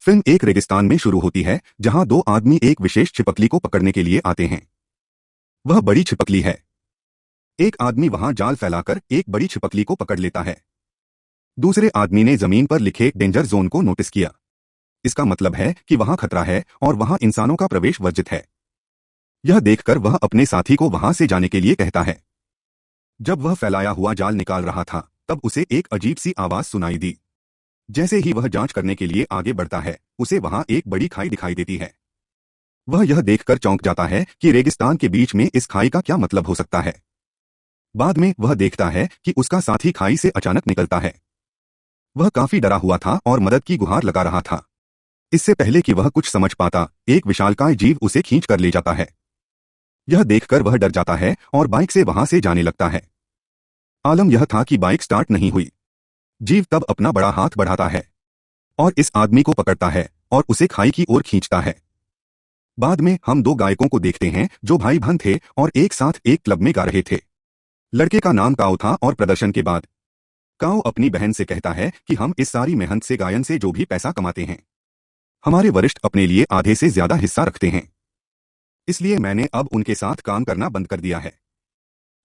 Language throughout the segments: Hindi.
फिल्म एक रेगिस्तान में शुरू होती है जहां दो आदमी एक विशेष छिपकली को पकड़ने के लिए आते हैं। वह बड़ी छिपकली है। एक आदमी वहां जाल फैलाकर एक बड़ी छिपकली को पकड़ लेता है। दूसरे आदमी ने जमीन पर लिखे डेंजर जोन को नोटिस किया। इसका मतलब है कि वहां खतरा है और वहां इंसानों का प्रवेश वर्जित है। यह देखकर वह अपने साथी को वहां से जाने के लिए कहता है। जब वह फैलाया हुआ जाल निकाल रहा था तब उसे एक अजीब सी आवाज सुनाई दी। जैसे ही वह जांच करने के लिए आगे बढ़ता है उसे वहां एक बड़ी खाई दिखाई देती है। वह यह देखकर चौंक जाता है कि रेगिस्तान के बीच में इस खाई का क्या मतलब हो सकता है। बाद में वह देखता है कि उसका साथी खाई से अचानक निकलता है। वह काफी डरा हुआ था और मदद की गुहार लगा रहा था। इससे पहले कि वह कुछ समझ पाता एक विशालकाय जीव उसे खींच कर ले जाता है। यह देखकर वह डर जाता है और बाइक से वहां से जाने लगता है। आलम यह था कि बाइक स्टार्ट नहीं हुई। जीव तब अपना बड़ा हाथ बढ़ाता है और इस आदमी को पकड़ता है और उसे खाई की ओर खींचता है। बाद में हम दो गायकों को देखते हैं जो भाई बहन थे और एक साथ एक क्लब में गा रहे थे। लड़के का नाम काओ था और प्रदर्शन के बाद काओ अपनी बहन से कहता है कि हम इस सारी मेहनत से गायन से जो भी पैसा कमाते हैं हमारे वरिष्ठ अपने लिए आधे से ज्यादा हिस्सा रखते हैं, इसलिए मैंने अब उनके साथ काम करना बंद कर दिया है।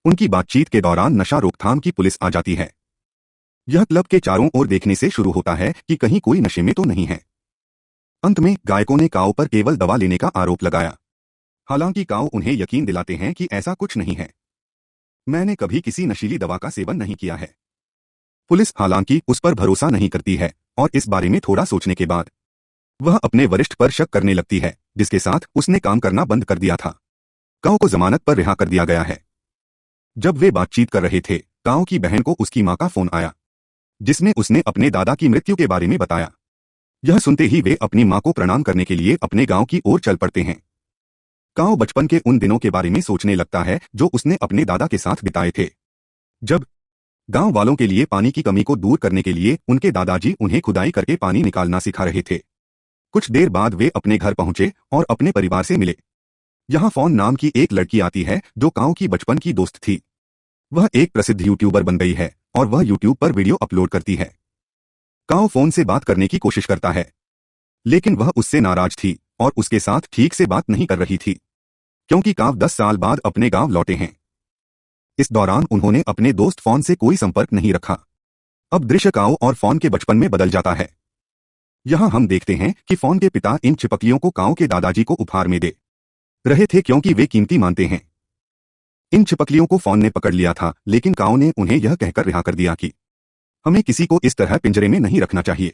उनकी बातचीत के दौरान नशा रोकथाम की पुलिस आ जाती है। यह क्लब के चारों ओर देखने से शुरू होता है कि कहीं कोई नशे में तो नहीं है। अंत में गायकों ने काओ पर केवल दवा लेने का आरोप लगाया। हालांकि काओ उन्हें यकीन दिलाते हैं कि ऐसा कुछ नहीं है। मैंने कभी किसी नशीली दवा का सेवन नहीं किया है। पुलिस हालांकि उस पर भरोसा नहीं करती है और इस बारे में थोड़ा सोचने के बाद वह अपने वरिष्ठ पर शक करने लगती है जिसके साथ उसने काम करना बंद कर दिया था। काओ को जमानत पर रिहा कर दिया गया है। जब वे बातचीत कर रहे थे काओ की बहन को उसकी मां का फोन आया जिसमें उसने अपने दादा की मृत्यु के बारे में बताया। यह सुनते ही वे अपनी मां को प्रणाम करने के लिए अपने गांव की ओर चल पड़ते हैं। काओ बचपन के उन दिनों के बारे में सोचने लगता है जो उसने अपने दादा के साथ बिताए थे, जब गांव वालों के लिए पानी की कमी को दूर करने के लिए उनके दादाजी उन्हें खुदाई करके पानी निकालना सिखा रहे थे। कुछ देर बाद वे अपने घर पहुंचे और अपने परिवार से मिले। यहाँ फोन नाम की एक लड़की आती है जो काओ की बचपन की दोस्त थी। वह एक प्रसिद्ध यूट्यूबर बन गई है और वह यूट्यूब पर वीडियो अपलोड करती है। काओ फोन से बात करने की कोशिश करता है लेकिन वह उससे नाराज थी और उसके साथ ठीक से बात नहीं कर रही थी क्योंकि काव 10 साल बाद अपने गांव लौटे हैं। इस दौरान उन्होंने अपने दोस्त फोन से कोई संपर्क नहीं रखा। अब दृश्य काओ और फोन के बचपन में बदल जाता है। यहां हम देखते हैं कि फोन के पिता इन छिपकलियों को काओ के दादाजी को उपहार में दे रहे थे क्योंकि वे कीमती मानते हैं। इन छिपकलियों को फोन ने पकड़ लिया था लेकिन काओ ने उन्हें यह कहकर रिहा कर दिया कि हमें किसी को इस तरह पिंजरे में नहीं रखना चाहिए।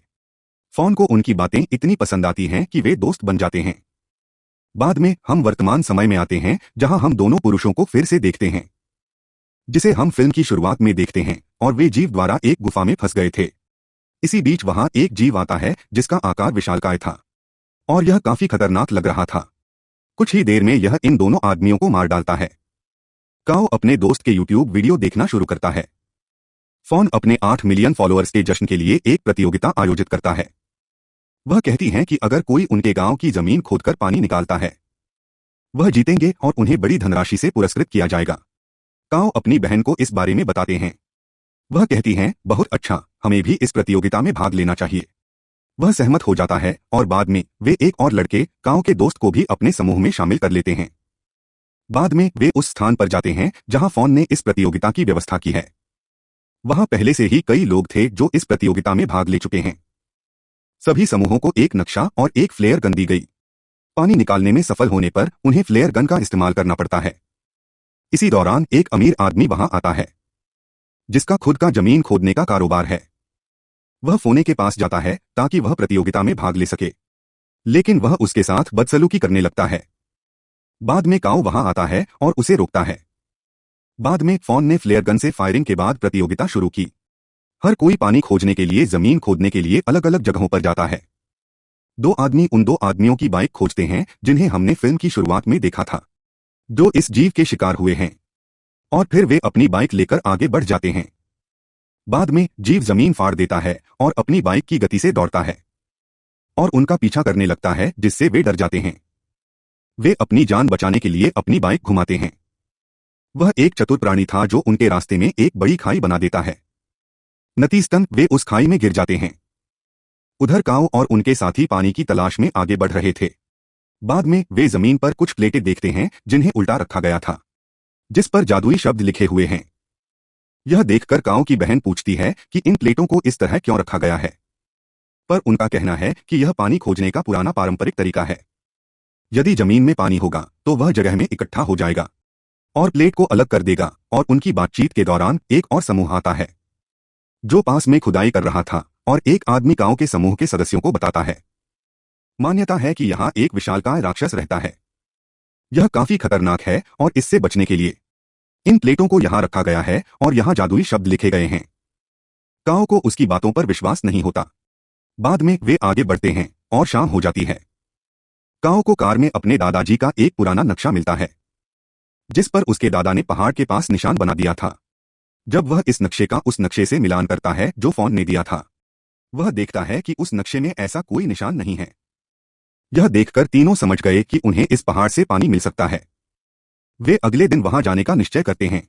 फोन को उनकी बातें इतनी पसंद आती हैं कि वे दोस्त बन जाते हैं। बाद में हम वर्तमान समय में आते हैं जहां हम दोनों पुरुषों को फिर से देखते हैं जिसे हम फिल्म की शुरुआत में देखते हैं और वे जीव द्वारा एक गुफा में फंस गए थे। इसी बीच वहां एक जीव आता है जिसका आकार विशालकाय था और यह काफी खतरनाक लग रहा था। कुछ ही देर में यह इन दोनों आदमियों को मार डालता है। काओ अपने दोस्त के यूट्यूब वीडियो देखना शुरू करता है। फोन अपने 8 मिलियन फॉलोअर्स के जश्न के लिए एक प्रतियोगिता आयोजित करता है। वह कहती हैं कि अगर कोई उनके गांव की जमीन खोदकर पानी निकालता है वह जीतेंगे और उन्हें बड़ी धनराशि से पुरस्कृत किया जाएगा। काओ अपनी बहन को इस बारे में बताते हैं। वह कहती हैं बहुत अच्छा, हमें भी इस प्रतियोगिता में भाग लेना चाहिए। वह सहमत हो जाता है और बाद में वे एक और लड़के काओ के दोस्त को भी अपने समूह में शामिल कर लेते हैं। बाद में वे उस स्थान पर जाते हैं जहां फोन ने इस प्रतियोगिता की व्यवस्था की है। वहां पहले से ही कई लोग थे जो इस प्रतियोगिता में भाग ले चुके हैं। सभी समूहों को एक नक्शा और एक फ्लेयर गन दी गई। पानी निकालने में सफल होने पर उन्हें फ्लेयर गन का इस्तेमाल करना पड़ता है। इसी दौरान एक अमीर आदमी वहां आता है जिसका खुद का जमीन खोदने का कारोबार है। वह फोने के पास जाता है ताकि वह प्रतियोगिता में भाग ले सके लेकिन वह उसके साथ बदसलूकी करने लगता है। बाद में काओ वहां आता है और उसे रोकता है। बाद में फोन ने फ्लेयर गन से फायरिंग के बाद प्रतियोगिता शुरू की। हर कोई पानी खोजने के लिए जमीन खोदने के लिए अलग अलग जगहों पर जाता है। दो आदमी उन दो आदमियों की बाइक खोजते हैं जिन्हें हमने फिल्म की शुरुआत में देखा था जो इस जीव के शिकार हुए हैं और फिर वे अपनी बाइक लेकर आगे बढ़ जाते हैं। बाद में जीव जमीन फाड़ देता है और अपनी बाइक की गति से दौड़ता है और उनका पीछा करने लगता है जिससे वे डर जाते हैं। वे अपनी जान बचाने के लिए अपनी बाइक घुमाते हैं। वह एक चतुर प्राणी था जो उनके रास्ते में एक बड़ी खाई बना देता है। नतीजतन वे उस खाई में गिर जाते हैं। उधर काऊ और उनके साथी पानी की तलाश में आगे बढ़ रहे थे। बाद में वे जमीन पर कुछ प्लेटें देखते हैं जिन्हें उल्टा रखा गया था, जिस पर जादुई शब्द लिखे हुए हैं। यह देखकर काऊ की बहन पूछती है कि इन प्लेटों को इस तरह क्यों रखा गया है, पर उनका कहना है कि यह पानी खोजने का पुराना पारंपरिक तरीका है। यदि जमीन में पानी होगा तो वह जगह में इकट्ठा हो जाएगा और प्लेट को अलग कर देगा। और उनकी बातचीत के दौरान एक और समूह आता है जो पास में खुदाई कर रहा था, और एक आदमी गांव के समूह के सदस्यों को बताता है। मान्यता है कि यहाँ एक विशालकाय राक्षस रहता है। यह काफी खतरनाक है और इससे बचने के लिए इन प्लेटों को यहाँ रखा गया है और यहाँ जादुई शब्द लिखे गए हैं। काओ को उसकी बातों पर विश्वास नहीं होता। बाद में वे आगे बढ़ते हैं और शाम हो जाती है। काओ को कार में अपने दादाजी का एक पुराना नक्शा मिलता है जिस पर उसके दादा ने पहाड़ के पास निशान बना दिया था। जब वह इस नक्शे का उस नक्शे से मिलान करता है जो फोन ने दिया था, वह देखता है कि उस नक्शे में ऐसा कोई निशान नहीं है। यह देखकर तीनों समझ गए कि उन्हें इस पहाड़ से पानी मिल सकता है। वे अगले दिन वहां जाने का निश्चय करते हैं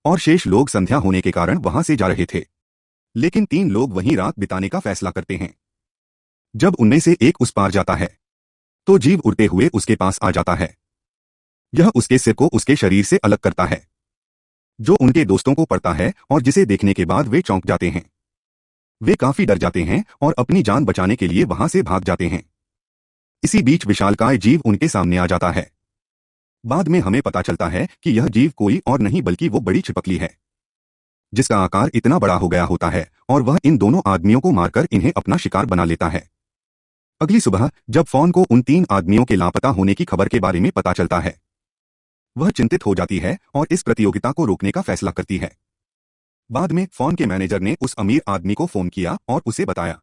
और शेष लोग संध्या होने के कारण वहां से जा रहे थे, लेकिन 3 लोग वहीं रात बिताने का फैसला करते हैं। जब उनमें से एक उस पार जाता है तो जीव उड़ते हुए उसके पास आ जाता है। यह उसके सिर को उसके शरीर से अलग करता है, जो उनके दोस्तों को पड़ता है और जिसे देखने के बाद वे चौंक जाते हैं। वे काफी डर जाते हैं और अपनी जान बचाने के लिए वहां से भाग जाते हैं। इसी बीच विशालकाय जीव उनके सामने आ जाता है। बाद में हमें पता चलता है कि यह जीव कोई और नहीं बल्कि वो बड़ी छिपकली है, जिसका आकार इतना बड़ा हो गया होता है और वह इन दोनों आदमियों को मारकर इन्हें अपना शिकार बना लेता है। अगली सुबह जब फोन को उन 3 आदमियों के लापता होने की खबर के बारे में पता चलता है, वह चिंतित हो जाती है और इस प्रतियोगिता को रोकने का फैसला करती है। बाद में फोन के मैनेजर ने उस अमीर आदमी को फोन किया और उसे बताया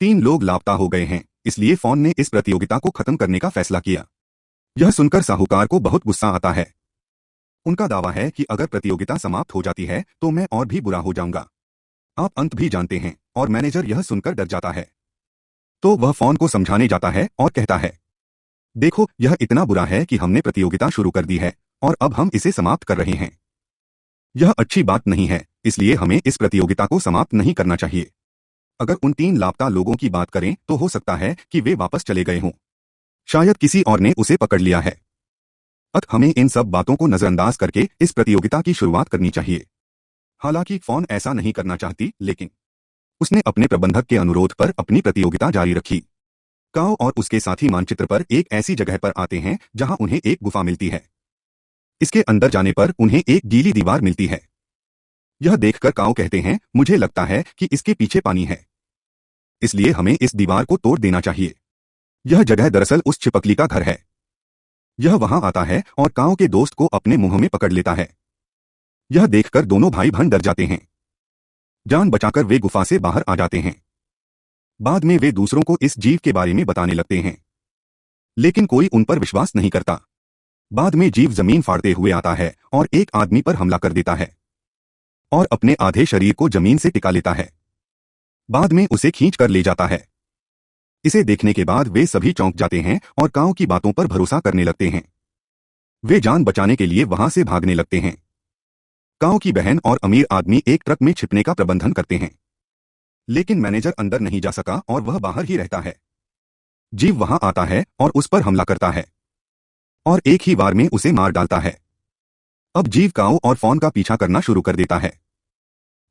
3 लोग लापता हो गए हैं, इसलिए फोन ने इस प्रतियोगिता को खत्म करने का फैसला किया। यह सुनकर साहूकार को बहुत गुस्सा आता है। उनका दावा है कि अगर प्रतियोगिता समाप्त हो जाती है तो मैं और भी बुरा हो जाऊंगा। आप अंत भी जानते हैं। और मैनेजर यह सुनकर डर जाता है। तो वह फोन को समझाने जाता है और कहता है, देखो यह इतना बुरा है कि हमने प्रतियोगिता शुरू कर दी है और अब हम इसे समाप्त कर रहे हैं। यह अच्छी बात नहीं है, इसलिए हमें इस प्रतियोगिता को समाप्त नहीं करना चाहिए। अगर उन 3 लापता लोगों की बात करें तो हो सकता है कि वे वापस चले गए हों। शायद किसी और ने उसे पकड़ लिया है। अतः हमें इन सब बातों को नजरअंदाज करके इस प्रतियोगिता की शुरुआत करनी चाहिए। हालांकि फोन ऐसा नहीं करना चाहती, लेकिन उसने अपने प्रबंधक के अनुरोध पर अपनी प्रतियोगिता जारी रखी। काओ और उसके साथी मानचित्र पर एक ऐसी जगह पर आते हैं जहां उन्हें एक गुफा मिलती है। इसके अंदर जाने पर उन्हें एक गीली दीवार मिलती है। यह देखकर काओ कहते हैं, मुझे लगता है कि इसके पीछे पानी है, इसलिए हमें इस दीवार को तोड़ देना चाहिए। यह जगह दरअसल उस छिपकली का घर है। यह वहां आता है और काओ के दोस्त को अपने मुंह में पकड़ लेता है। यह देखकर दोनों भाई बहन डर जाते हैं। जान बचाकर वे गुफा से बाहर आ जाते हैं। बाद में वे दूसरों को इस जीव के बारे में बताने लगते हैं, लेकिन कोई उन पर विश्वास नहीं करता। बाद में जीव जमीन फाड़ते हुए आता है और एक आदमी पर हमला कर देता है और अपने आधे शरीर को जमीन से टिका लेता है। बाद में उसे खींच कर ले जाता है। इसे देखने के बाद वे सभी चौंक जाते हैं और काओ की बातों पर भरोसा करने लगते हैं। वे जान बचाने के लिए वहां से भागने लगते हैं। काओ की बहन और अमीर आदमी एक ट्रक में छिपने का प्रबंधन करते हैं, लेकिन मैनेजर अंदर नहीं जा सका और वह बाहर ही रहता है। जीव वहां आता है और उस पर हमला करता है और एक ही बार में उसे मार डालता है। अब जीव काओ और फोन का पीछा करना शुरू कर देता है।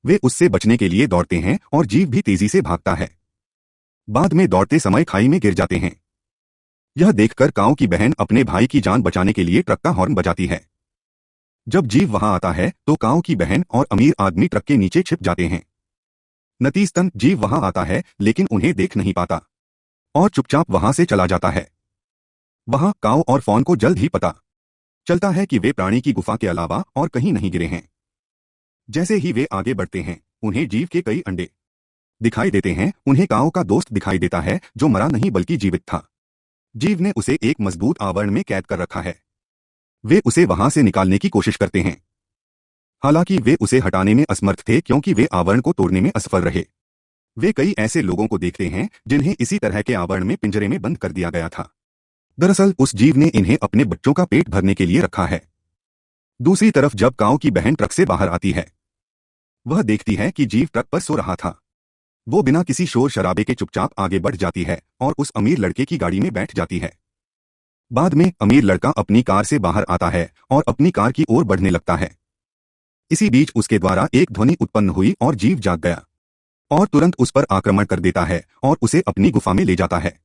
वे उससे बचने के लिए दौड़ते हैं और जीव भी तेजी से भागता है। बाद में दौड़ते समय खाई में गिर जाते हैं। यह देखकर काओ की बहन अपने भाई की जान बचाने के लिए ट्रक का हॉर्न बजाती है। जब जीव वहां आता है तो काओ की बहन और अमीर आदमी ट्रक के नीचे छिप जाते हैं। नतीजतन जीव वहां आता है लेकिन उन्हें देख नहीं पाता और चुपचाप वहां से चला जाता है। वहां काओ और फोन को जल्द ही पता चलता है कि वे प्राणी की गुफा के अलावा और कहीं नहीं गिरे हैं। जैसे ही वे आगे बढ़ते हैं, उन्हें जीव के कई अंडे दिखाई देते हैं। उन्हें काओ का दोस्त दिखाई देता है जो मरा नहीं बल्कि जीवित था। जीव ने उसे एक मजबूत आवरण में कैद कर रखा है। वे उसे वहां से निकालने की कोशिश करते हैं, हालांकि वे उसे हटाने में असमर्थ थे क्योंकि वे आवरण को तोड़ने में असफल रहे। वे कई ऐसे लोगों को देखते हैं जिन्हें इसी तरह के आवरण में पिंजरे में बंद कर दिया गया था। दरअसल उस जीव ने इन्हें अपने बच्चों का पेट भरने के लिए रखा है। दूसरी तरफ जब काओ की बहन ट्रक से बाहर आती है, वह देखती है कि जीव ट्रक पर सो रहा था। वो बिना किसी शोर शराबे के चुपचाप आगे बढ़ जाती है और उस अमीर लड़के की गाड़ी में बैठ जाती है। बाद में अमीर लड़का अपनी कार से बाहर आता है और अपनी कार की ओर बढ़ने लगता है। इसी बीच उसके द्वारा एक ध्वनि उत्पन्न हुई और जीव जाग गया और तुरंत उस पर आक्रमण कर देता है और उसे अपनी गुफा में ले जाता है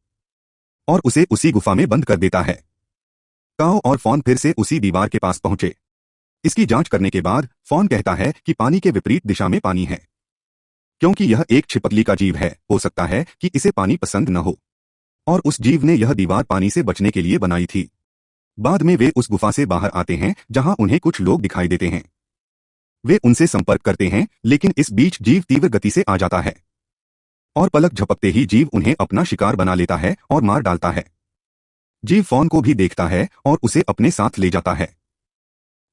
और उसे उसी गुफा में बंद कर देता है। काओ और फॉन फिर से उसी दीवार के पास पहुंचे। इसकी जांच करने के बाद फॉन कहता है कि पानी के विपरीत दिशा में पानी है, क्योंकि यह एक छिपकली का जीव है, हो सकता है कि इसे पानी पसंद न हो और उस जीव ने यह दीवार पानी से बचने के लिए बनाई थी। बाद में वे उस गुफा से बाहर आते हैं जहां उन्हें कुछ लोग दिखाई देते हैं। वे उनसे संपर्क करते हैं, लेकिन इस बीच जीव तीव्र गति से आ जाता है और पलक झपकते ही जीव उन्हें अपना शिकार बना लेता है और मार डालता है। जीव फॉन को भी देखता है और उसे अपने साथ ले जाता है।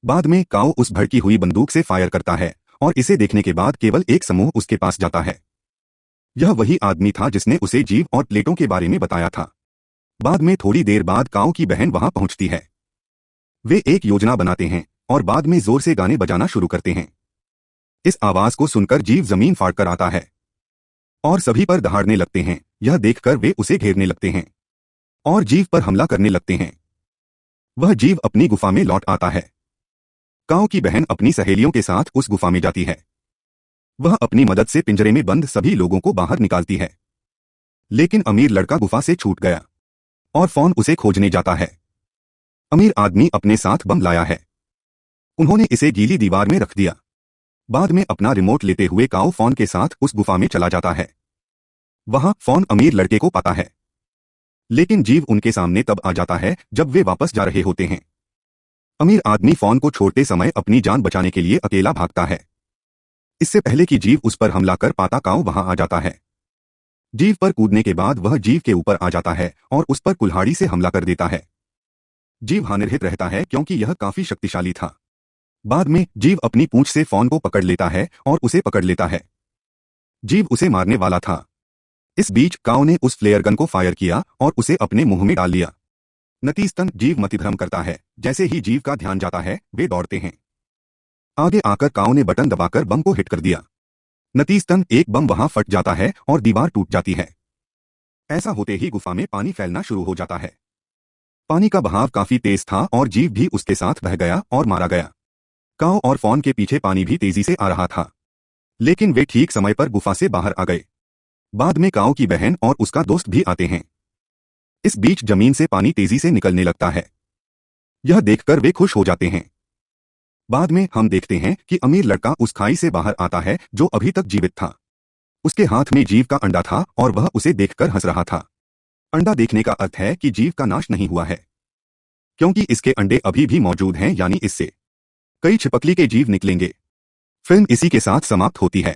बाद में काओ उस भड़की हुई बंदूक से फायर करता है और इसे देखने के बाद केवल एक समूह उसके पास जाता है। यह वही आदमी था जिसने उसे जीव और प्लेटों के बारे में बताया था। बाद में थोड़ी देर बाद काओ की बहन वहां पहुंचती है। वे एक योजना बनाते हैं और बाद में जोर से गाने बजाना शुरू करते हैं। इस आवाज को सुनकर जीव जमीन फाड़कर आता है और सभी पर दहाड़ने लगते हैं। यह देखकर वे उसे घेरने लगते हैं और जीव पर हमला करने लगते हैं। वह जीव अपनी गुफा में लौट आता है। काओ की बहन अपनी सहेलियों के साथ उस गुफा में जाती है। वह अपनी मदद से पिंजरे में बंद सभी लोगों को बाहर निकालती है, लेकिन अमीर लड़का गुफा से छूट गया और फॉन उसे खोजने जाता है। अमीर आदमी अपने साथ बम लाया है। उन्होंने इसे गीली दीवार में रख दिया। बाद में अपना रिमोट लेते हुए काओ फॉन के साथ उस गुफा में चला जाता है। वहां फॉन अमीर लड़के को पाता है, लेकिन जीव उनके सामने तब आ जाता है जब वे वापस जा रहे होते हैं। अमीर आदमी फॉन को छोड़ते समय अपनी जान बचाने के लिए अकेला भागता है। इससे पहले कि जीव उस पर हमला कर पाता, काओ वहां आ जाता है। जीव पर कूदने के बाद वह जीव के ऊपर आ जाता है और उस पर कुल्हाड़ी से हमला कर देता है। जीव हानिरहित रहता है क्योंकि यह काफी शक्तिशाली था। बाद में जीव अपनी पूंछ से फॉन को पकड़ लेता है और उसे पकड़ लेता है। जीव उसे मारने वाला था। इस बीच काओ ने उस फ्लेयर गन को फायर किया और उसे अपने मुंह में डाल लिया। नतीजतन जीव मतिभ्रम करता है। जैसे ही जीव का ध्यान जाता है, वे दौड़ते हैं। आगे आकर काओ ने बटन दबाकर बम को हिट कर दिया। नतीजतन एक बम वहां फट जाता है और दीवार टूट जाती है। ऐसा होते ही गुफा में पानी फैलना शुरू हो जाता है। पानी का बहाव काफी तेज था और जीव भी उसके साथ बह गया और मारा गया। काओ और फॉन के पीछे पानी भी तेजी से आ रहा था, लेकिन वे ठीक समय पर गुफा से बाहर आ गए। बाद में काओ की बहन और उसका दोस्त भी आते हैं। इस बीच जमीन से पानी तेजी से निकलने लगता है। यह देखकर वे खुश हो जाते हैं। बाद में हम देखते हैं कि अमीर लड़का उस खाई से बाहर आता है जो अभी तक जीवित था। उसके हाथ में जीव का अंडा था और वह उसे देखकर हंस रहा था। अंडा देखने का अर्थ है कि जीव का नाश नहीं हुआ है, क्योंकि इसके अंडे अभी भी मौजूद हैं, यानी इससे कई छिपकली के जीव निकलेंगे। फिल्म इसी के साथ समाप्त होती है।